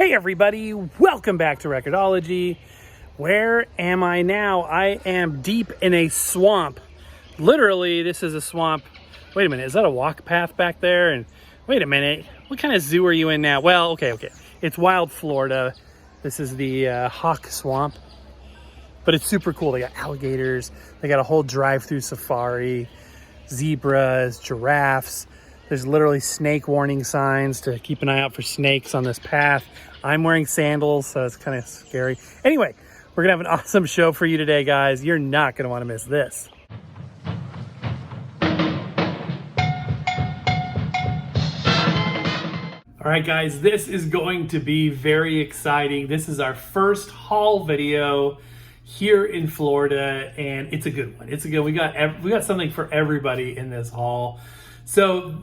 Hey everybody, welcome back to Record-ology. Where am I now? I am deep in a swamp. Literally, this is a swamp. Wait a minute, is that a walk path back there? And wait a minute, what kind of zoo are you in now? Well, okay. It's wild Florida. This is the Hawk Swamp. But it's super cool. They got alligators. They got a whole drive-through safari, zebras, giraffes. There's literally snake warning signs to keep an eye out for snakes on this path. I'm wearing sandals, so it's kind of scary. Anyway, we're gonna have an awesome show for you today, guys. You're not gonna wanna miss this. All right, guys, this is going to be very exciting. This is our first haul video here in Florida, and it's a good one. It's a good. We got something for everybody in this haul. So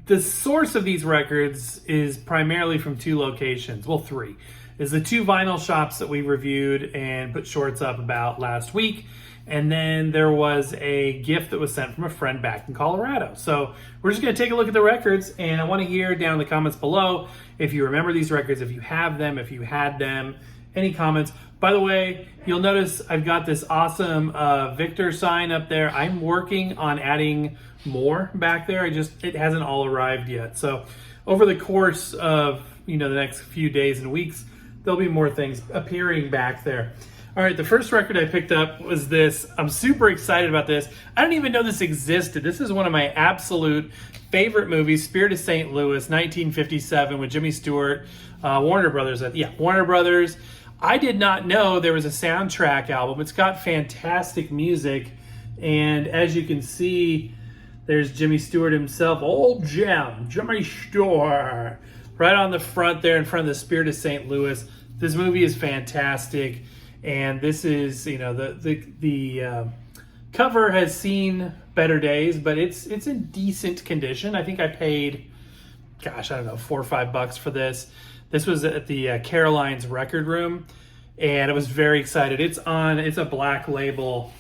the source of these records is primarily from two locations. Well, three. Is the two vinyl shops that we reviewed and put shorts up about last week. And then there was a gift that was sent from a friend back in Colorado. So we're just going to take a look at the records, and I want to hear down in the comments below if you remember these records, if you have them, if you had them, any comments. By the way, you'll notice I've got this awesome Victor sign up there. I'm working on adding more back there. It hasn't all arrived yet. So over the course of the next few days and weeks, there'll be more things appearing back there. All right, the first record I picked up was this. I'm super excited about this. I didn't even know this existed. This is one of my absolute favorite movies, Spirit of St. Louis, 1957 with Jimmy Stewart, Warner Brothers. Warner Brothers. I did not know there was a soundtrack album. It's got fantastic music, and as you can see, there's Jimmy Stewart himself, old Jimmy Stewart, right on the front there in front of the Spirit of St. Louis. This movie is fantastic, and this is, the cover has seen better days, but it's in decent condition. I think I paid, gosh, I don't know, $4 or $5 for this. This was at the Caroline's Record Room, and I was very excited. It's a black label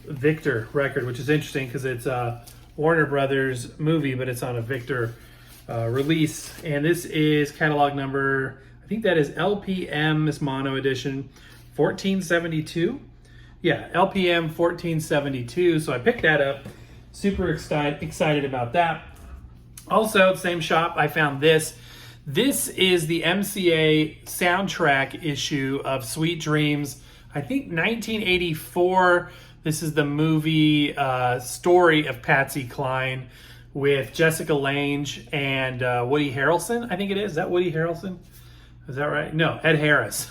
Victor record, which is interesting because it's a Warner Brothers movie, but it's on a Victor release. And this is catalog number, I think that is LPM, Miss Mono edition, 1472. Yeah, LPM 1472. So I picked that up. Super excited about that. Also, same shop, I found this. This is the MCA soundtrack issue of Sweet Dreams, I think 1984. This is the movie story of Patsy Cline with Jessica Lange and Woody Harrelson, I think it is. Is that Woody Harrelson? Is that right? No, Ed Harris.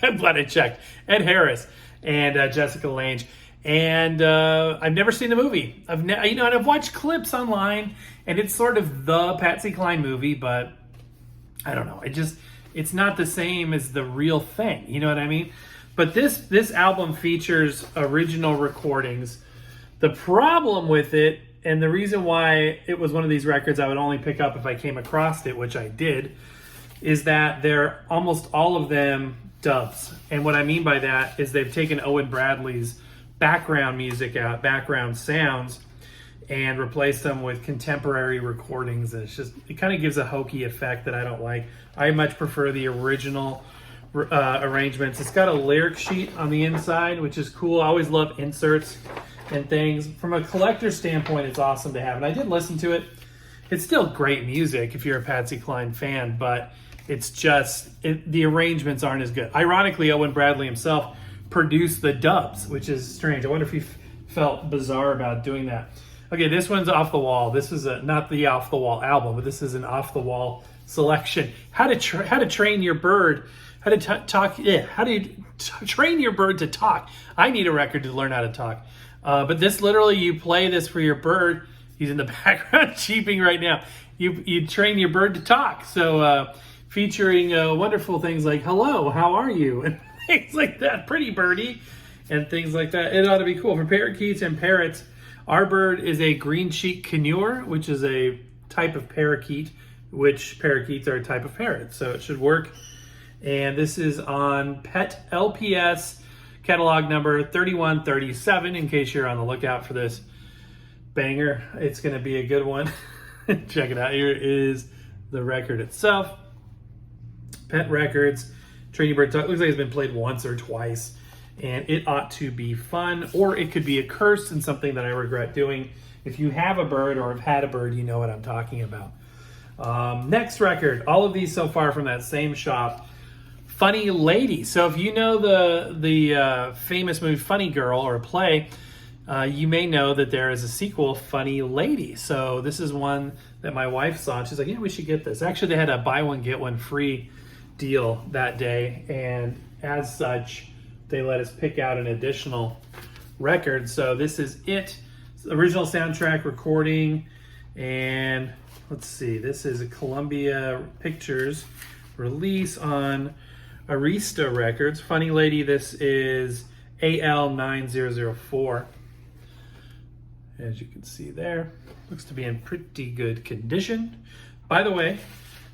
I'm glad I checked. Ed Harris and Jessica Lange. And I've never seen the movie. I've watched clips online, and it's sort of the Patsy Cline movie, but I don't know. It's not the same as the real thing. You know what I mean? But this album features original recordings. The problem with it, and the reason why it was one of these records I would only pick up if I came across it, which I did, is that they're almost all of them dubs. And what I mean by that is they've taken Owen Bradley's background music out, background sounds, and replaced them with contemporary recordings. And it kind of gives a hokey effect that I don't like. I much prefer the original arrangements. It's got a lyric sheet on the inside, which is cool. I always love inserts and things. From a collector standpoint, it's awesome to have. And I did listen to it. It's still great music if you're a Patsy Cline fan, but it's just, the arrangements aren't as good. Ironically, Owen Bradley himself produced the dubs, which is strange. I wonder if he felt bizarre about doing that. Okay, this one's Off the Wall. This is not the Off the Wall album, but this is an Off the Wall selection. How to train your bird. How to talk. Yeah, how do you train your bird to talk? I need a record to learn how to talk. But this literally, you play this for your bird. He's in the background cheeping right now. You train your bird to talk. So featuring wonderful things like "Hello, how are you?" and things like that. Pretty birdie and things like that. It ought to be cool. For parakeets and parrots, our bird is a green cheek conure, which is a type of parakeet, which parakeets are a type of parrot. So it should work. And this is on Pet LPS catalog number 3137, in case you're on the lookout for this banger. It's going to be a good one. Check it out. Here is the record itself. Pet Records, Trading Bird Talk. Looks like it's been played once or twice, and it ought to be fun, or it could be a curse and something that I regret doing. If you have a bird or have had a bird, you know what I'm talking about. Next record, all of these so far from that same shop. Funny Lady. So if you know the famous movie Funny Girl or play, you may know that there is a sequel, Funny Lady. So this is one that my wife saw, and she's like, yeah, we should get this. Actually, they had a buy one, get one free deal that day, and as such, they let us pick out an additional record. So this is it. Original soundtrack recording, and let's see, this is a Columbia Pictures release on Arista Records. Funny Lady, this is AL9004. As you can see there, looks to be in pretty good condition. By the way,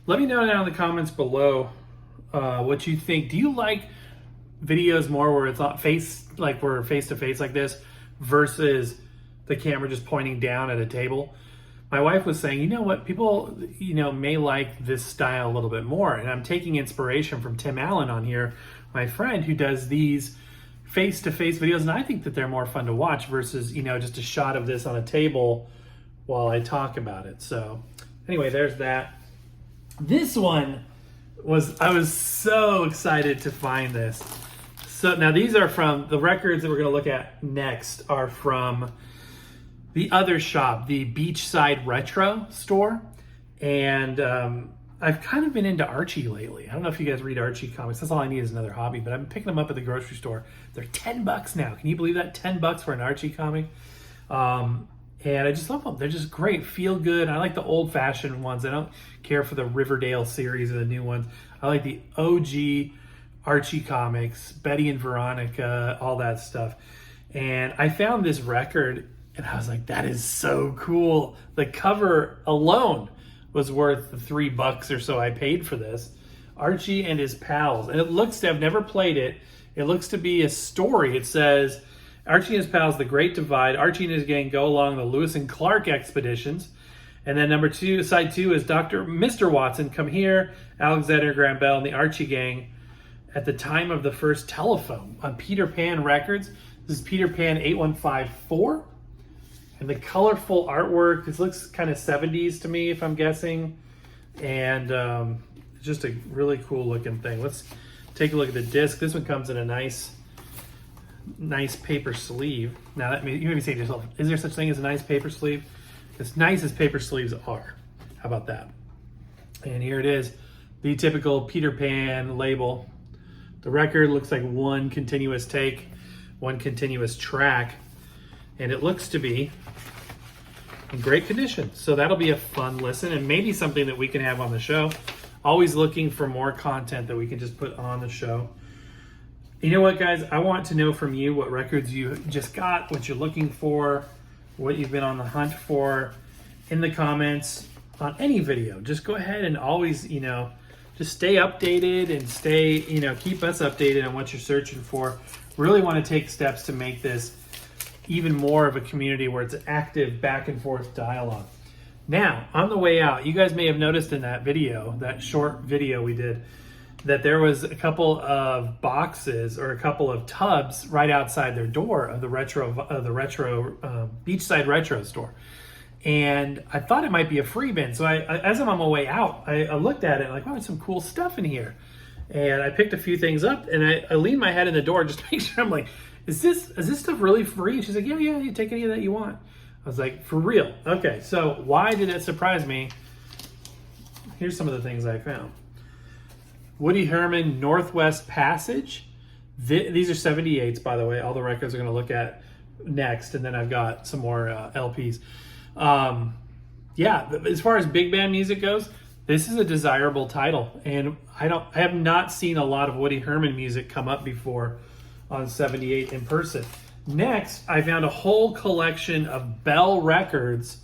let me know down in the comments below what you think. Do you like videos more where it's not like we're face to face like this versus the camera just pointing down at a table? My wife was saying, you know what, people, may like this style a little bit more. And I'm taking inspiration from Tim Allen on here, my friend who does these face-to-face videos, and I think that they're more fun to watch versus, just a shot of this on a table while I talk about it. So anyway, there's that. This one I was so excited to find this. So now these are from the records that we're going to look at next are from the other shop, the Beachside Retro store. And I've kind of been into Archie lately. I don't know if you guys read Archie comics. That's all I need is another hobby, but I've been picking them up at the grocery store. They're $10 now. Can you believe that? $10 for an Archie comic. And I just love them. They're just great. Feel good. I like the old fashioned ones. I don't care for the Riverdale series or the new ones. I like the OG Archie comics, Betty and Veronica, all that stuff. And I found this record and I was like, that is so cool. The cover alone was worth the $3 or so I paid for this. Archie and His Pals. And it looks to, I've never played it. It looks to be a story. It says, Archie and His Pals, The Great Divide. Archie and his gang go along the Lewis and Clark expeditions. And then side two is Mr. Watson, Come Here, Alexander Graham Bell, and the Archie gang at the time of the first telephone on Peter Pan Records. This is Peter Pan 8154. And the colorful artwork, this looks kind of 70s to me, if I'm guessing. And it's just a really cool looking thing. Let's take a look at the disc. This one comes in a nice paper sleeve. Now, you may be saying to yourself, is there such thing as a nice paper sleeve? As nice as paper sleeves are. How about that? And here it is, the typical Peter Pan label. The record looks like one continuous take, one continuous track. And it looks to be in great condition. So that'll be a fun listen and maybe something that we can have on the show. Always looking for more content that we can just put on the show. You know what, guys? I want to know from you what records you just got, what you're looking for, what you've been on the hunt for in the comments on any video. Just go ahead and always, just stay updated and stay, keep us updated on what you're searching for. Really want to take steps to make this even more of a community where it's an active back and forth dialogue. Now, on the way out, you guys may have noticed in that video, that short video we did, that there was a couple of boxes or a couple of tubs right outside their door of the Beachside Retro store. And I thought it might be a free bin. So as I'm on my way out, I looked at it and like, wow, there's some cool stuff in here. And I picked a few things up and I leaned my head in the door just to make sure. I'm like, is this stuff really free? And she's like, yeah, you take any of that you want. I was like, for real? Okay, so why did it surprise me? Here's some of the things I found. Woody Herman Northwest Passage. These are 78s, by the way. All the records we're going to look at next, and then I've got some more LPs. Yeah, as far as big band music goes, this is a desirable title, and I have not seen a lot of Woody Herman music come up before on 78 in person. Next, I found a whole collection of Bell records.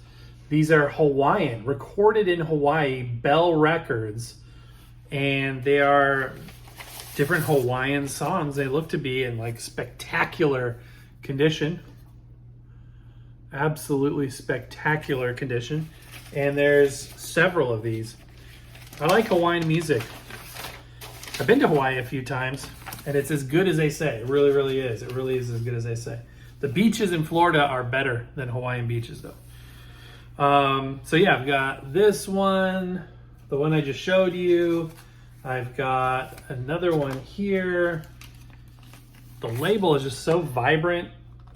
These are Hawaiian, recorded in Hawaii, Bell records. And they are different Hawaiian songs. They look to be in like spectacular condition. Absolutely spectacular condition. And there's several of these. I like Hawaiian music. I've been to Hawaii a few times, and it's as good as they say. It really, really is. It really is as good as they say. The beaches in Florida are better than Hawaiian beaches, though. So yeah, I've got this one, the one I just showed you. I've got another one here. The label is just so vibrant.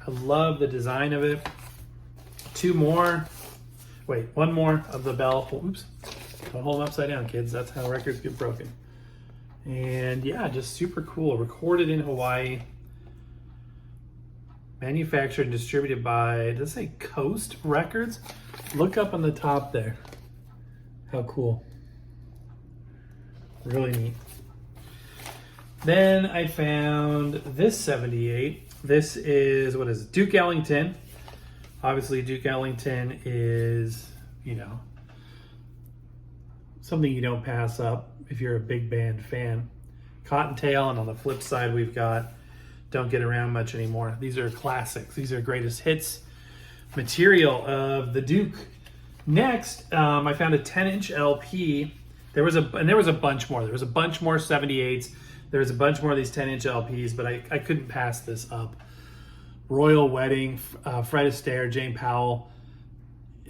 I love the design of it. Two more. Wait, one more of the bell. Oops. Don't hold them upside down, kids. That's how records get broken. And yeah, just super cool. Recorded in Hawaii. Manufactured and distributed by, does it say Coast Records? Look up on the top there. How cool. Really neat. Then I found this 78. This is, what is it? Duke Ellington. Obviously, Duke Ellington is, you know, something you don't pass up if you're a big band fan. Cottontail, and on the flip side, we've got Don't Get Around Much Anymore. These are classics. These are greatest hits material of the Duke. Next, I found a 10-inch LP. There was a bunch more. There was a bunch more 78s. There was a bunch more of these 10-inch LPs, but I couldn't pass this up. Royal Wedding, Fred Astaire, Jane Powell.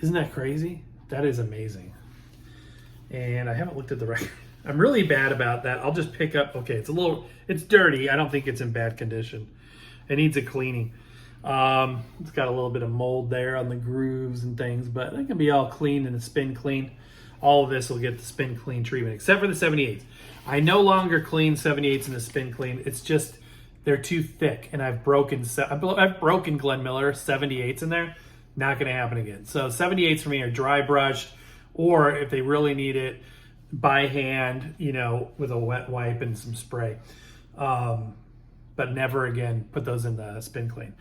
Isn't that crazy? That is amazing. And I haven't looked at the record. I'm really bad about that. I'll just pick up, okay, it's dirty. I don't think it's in bad condition. It needs a cleaning. It's got a little bit of mold there on the grooves and things, but it can be all cleaned and spin clean. All of this will get the spin clean treatment, except for the 78s. I no longer clean 78s in the spin clean. It's just, they're too thick, and I've broken Glenn Miller 78s in there. Not going to happen again. So 78s for me are dry brushed, or if they really need it, by hand, you know, with a wet wipe and some spray. But never again put those in the spin clean.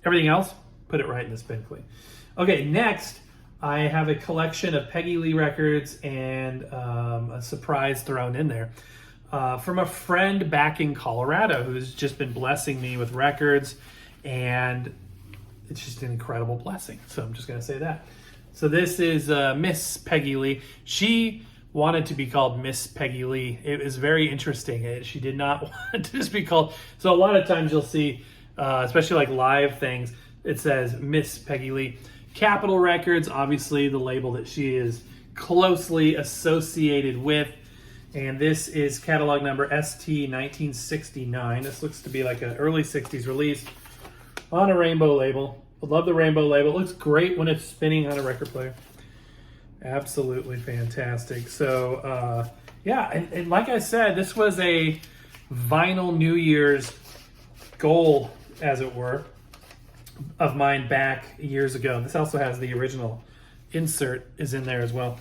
Everything else, put it right in the spin clean. Okay, next, I have a collection of Peggy Lee records and a surprise thrown in there from a friend back in Colorado who's just been blessing me with records, and it's just an incredible blessing. So I'm just going to say that. So this is Miss Peggy Lee. She wanted to be called Miss Peggy Lee. It was very interesting. She did not want to just be called. So a lot of times you'll see, especially like live things, it says Miss Peggy Lee. Capitol Records, obviously the label that she is closely associated with. And this is catalog number ST 1969. This looks to be like an early 60s release on a rainbow label. I love the rainbow label. It looks great when it's spinning on a record player. Absolutely fantastic. So, yeah, and like I said, this was a vinyl New Year's goal, as it were, of mine back years ago. This also has the original insert is in there as well,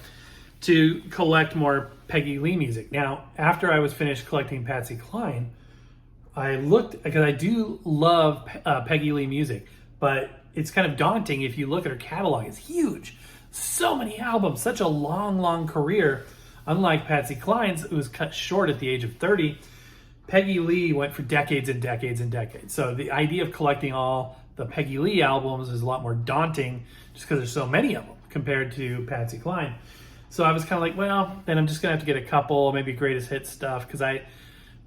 to collect more Peggy Lee music. Now, after I was finished collecting Patsy Cline, I looked, because I do love Peggy Lee music, but it's kind of daunting if you look at her catalog. It's huge. So many albums, such a long career. Unlike Patsy Cline's, it was cut short at the age of 30. Peggy Lee went for decades and decades and decades. So the idea of collecting all the Peggy Lee albums is a lot more daunting just because there's so many of them compared to Patsy Cline. So I was kind of like, well, then I'm just going to have to get a couple, maybe greatest hits stuff, because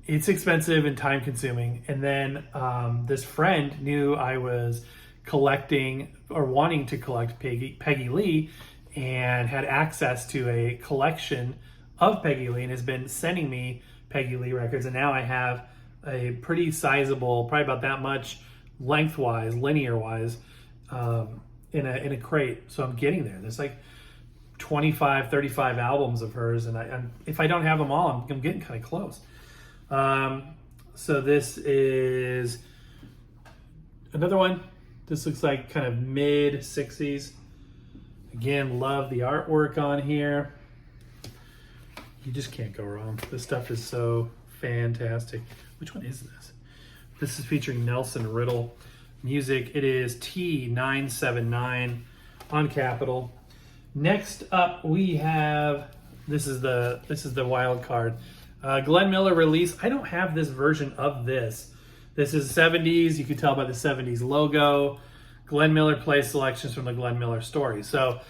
it's expensive and time consuming. And then this friend knew I was collecting or wanting to collect Peggy Lee and had access to a collection of Peggy Lee and has been sending me Peggy Lee records. And now I have a pretty sizable, probably about that much lengthwise, linear-wise, in a crate. So I'm getting there. There's like 25, 35 albums of hers, and if I don't have them all, I'm getting kind of close. So this is another one. This looks like kind of mid-60s. Again, love the artwork on here. You just can't go wrong. This stuff is so fantastic. Which one is this? This is featuring Nelson Riddle music. It is T979 on Capitol. Next up, we have, this is the wild card. Glenn Miller release. I don't have this version of this. This is 70s. You can tell by the 70s logo. Glenn Miller plays selections from the Glenn Miller story. So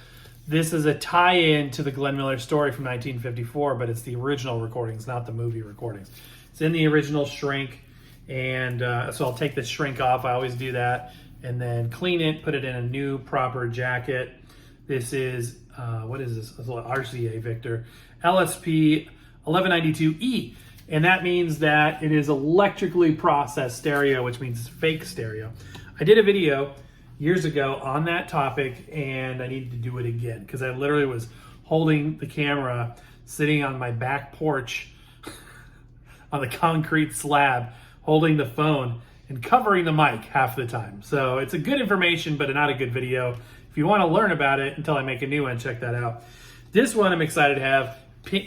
This is a tie-in to the Glenn Miller story from 1954, but it's the original recordings, not the movie recordings. It's in the original shrink, and so I'll take the shrink off. I always do that, and then clean it, put it in a new proper jacket. This is, what is this? It's RCA Victor, LSP 1192E, and that means that it is electrically processed stereo, which means it's fake stereo. I did a video years ago on that topic, and I needed to do it again because I literally was holding the camera sitting on my back porch on the concrete slab, holding the phone and covering the mic half the time. So it's a good information, but not a good video. If you want to learn about it until I make a new one, check that out. This one I'm excited to have.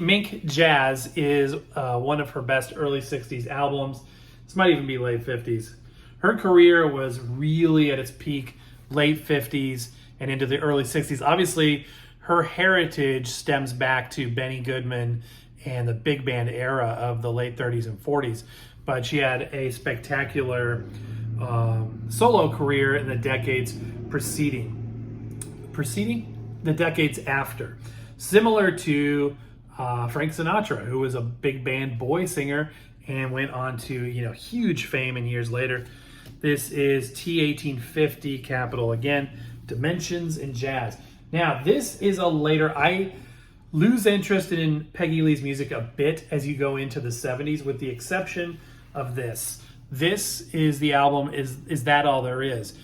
Mink Jazz is one of her best early 60s albums. This might even be late 50s. Her career was really at its peak late 50s and into the early 60s. Obviously, her heritage stems back to Benny Goodman and the big band era of the late 30s and 40s. But she had a spectacular solo career in the decades preceding the decades after. Similar to Frank Sinatra, who was a big band boy singer and went on to huge fame in years later. This is T1850 Capitol again, Dimensions in Jazz. Now this is a later, I lose interest in Peggy Lee's music a bit as you go into the 70s, with the exception of this. This is the album, Is That All There Is?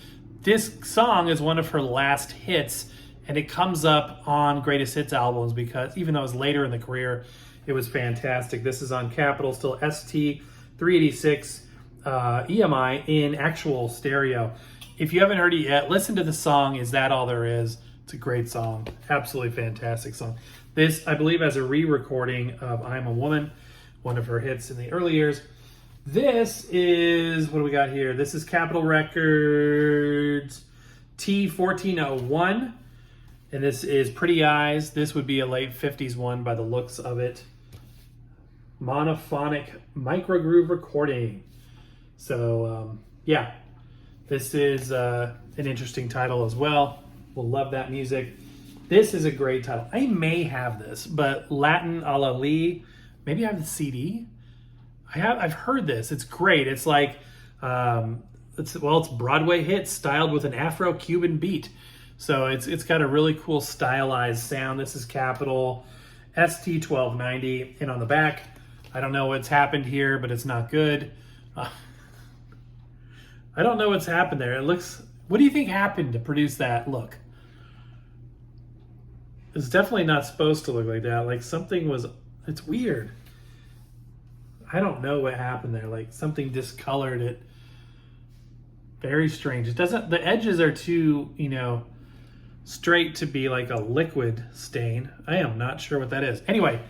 This song is one of her last hits, and it comes up on greatest hits albums because even though it was later in the career, it was fantastic. This is on Capitol, still ST 386 EMI in actual stereo. If you haven't heard it yet, listen to the song Is That All There Is? It's a great song. Absolutely fantastic song. This, I believe, has a re-recording of I'm a Woman, one of her hits in the early years. This is, what do we got here? This is Capitol Records T1401. And this is Pretty Eyes. This would be a late 50s one by the looks of it. Monophonic microgroove recording. So, yeah, this is an interesting title as well. We'll love that music. This is a great title. I may have this, but Latin a la Lee. Maybe I have the CD. I've heard this. It's great. It's like, it's Broadway hits styled with an Afro-Cuban beat. So it's got a really cool stylized sound. This is Capitol ST1290, and on the back, I don't know what's happened here, but it's not good. I don't know what's happened there. It looks, what do you think happened to produce that look? It's definitely not supposed to look like that. Like something was, it's weird. I don't know what happened there. Like something discolored it. Very strange. It doesn't, the edges are too, straight to be like a liquid stain. I am not sure what that is. Anyway,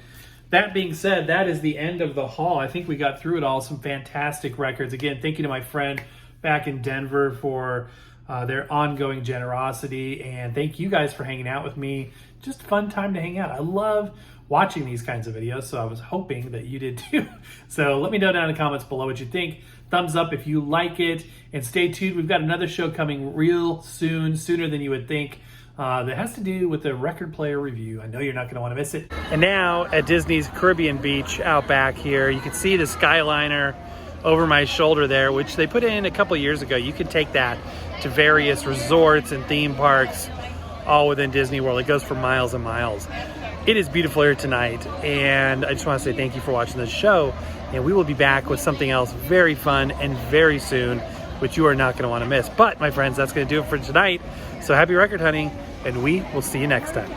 that being said, that is the end of the haul. I think we got through it all. Some fantastic records. Again, thank you to my friend back in Denver for their ongoing generosity. And thank you guys for hanging out with me. Just a fun time to hang out. I love watching these kinds of videos, so I was hoping that you did too. So let me know down in the comments below what you think. Thumbs up if you like it. And stay tuned. We've got another show coming real soon, sooner than you would think. That has to do with the record player review. I know you're not going to want to miss it. And now at Disney's Caribbean Beach out back here, you can see the Skyliner over my shoulder there, which they put in a couple years ago. You can take that to various resorts and theme parks all within Disney World. It goes for miles and miles. It is beautiful here tonight, and I just want to say thank you for watching this show, and we will be back with something else very fun and very soon, which you are not going to want to miss. But, my friends, that's going to do it for tonight. So happy record hunting, and we will see you next time.